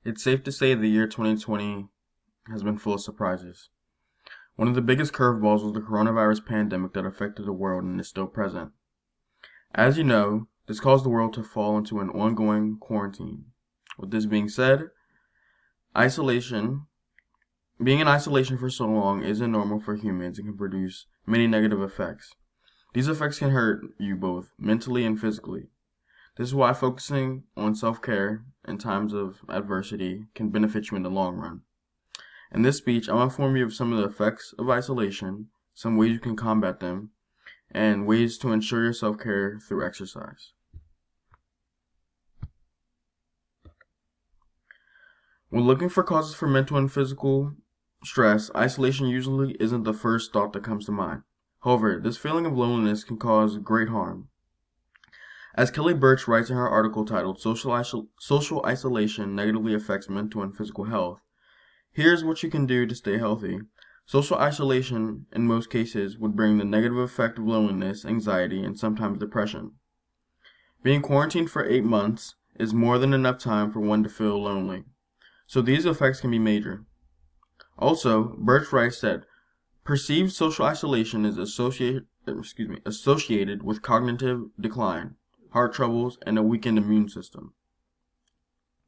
It's safe to say the year 2020 has been full of surprises. One of the biggest curveballs was the coronavirus pandemic that affected the world and is still present. As you know, this caused the world to fall into an ongoing quarantine. With this being said, isolation, being in isolation for so long isn't normal for humans and can produce many negative effects. These effects can hurt you both mentally and physically. This is why focusing on self-care in times of adversity can benefit you in the long run. In this speech, I'll inform you of some of the effects of isolation, some ways you can combat them, and ways to ensure your self-care through exercise. When looking for causes for mental and physical stress, isolation usually isn't the first thought that comes to mind. However, this feeling of loneliness can cause great harm. As Kelly Birch writes in her article titled Social Isolation Negatively Affects Mental and Physical Health, here's what you can do to stay healthy. Social isolation, in most cases, would bring the negative effect of loneliness, anxiety, and sometimes depression. Being quarantined for 8 months is more than enough time for one to feel lonely, so these effects can be major. Also, Birch writes that perceived social isolation is associated with cognitive decline, heart troubles, and a weakened immune system.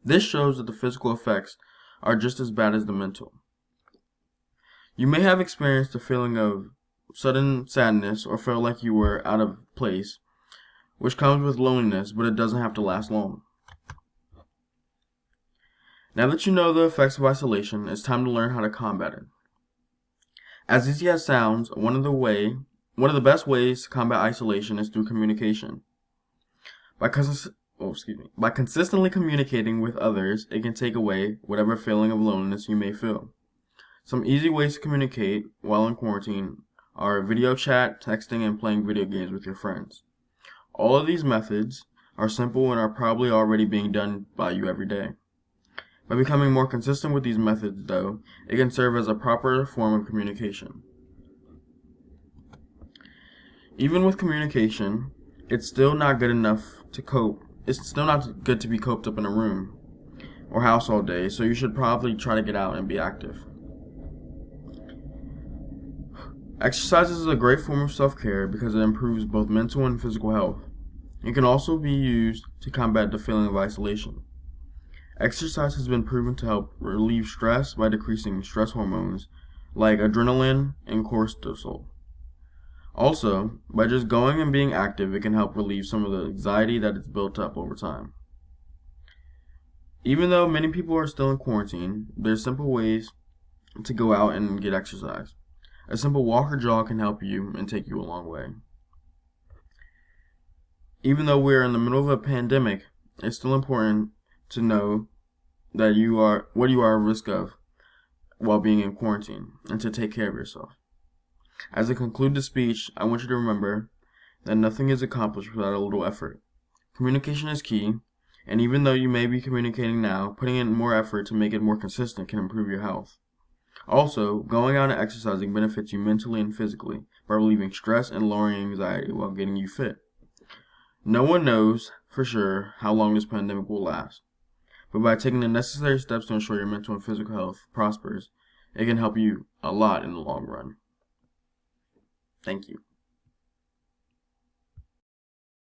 This shows that the physical effects are just as bad as the mental. You may have experienced a feeling of sudden sadness or felt like you were out of place, which comes with loneliness, but it doesn't have to last long. Now that you know the effects of isolation, it's time to learn how to combat it. As easy as it sounds, one of the best ways to combat isolation is through communication. By consistently communicating with others, it can take away whatever feeling of loneliness you may feel. Some easy ways to communicate while in quarantine are video chat, texting, and playing video games with your friends. All of these methods are simple and are probably already being done by you every day. By becoming more consistent with these methods, though, it can serve as a proper form of communication. Even with communication, it's still not good to be coped up in a room or house all day, so you should probably try to get out and be active. Exercise is a great form of self-care because it improves both mental and physical health. It can also be used to combat the feeling of isolation. Exercise has been proven to help relieve stress by decreasing stress hormones like adrenaline and cortisol. Also, by just going and being active, it can help relieve some of the anxiety that is built up over time. Even though many people are still in quarantine, there's simple ways to go out and get exercise. A simple walk or jog can help you and take you a long way. Even though we're in the middle of a pandemic, it's still important to know that what you are at risk of while being in quarantine and to take care of yourself. As I conclude the speech, I want you to remember that nothing is accomplished without a little effort. Communication is key, and even though you may be communicating now, putting in more effort to make it more consistent can improve your health. Also, going out and exercising benefits you mentally and physically by relieving stress and lowering anxiety while getting you fit. No one knows for sure how long this pandemic will last, but by taking the necessary steps to ensure your mental and physical health prospers, it can help you a lot in the long run. Thank you.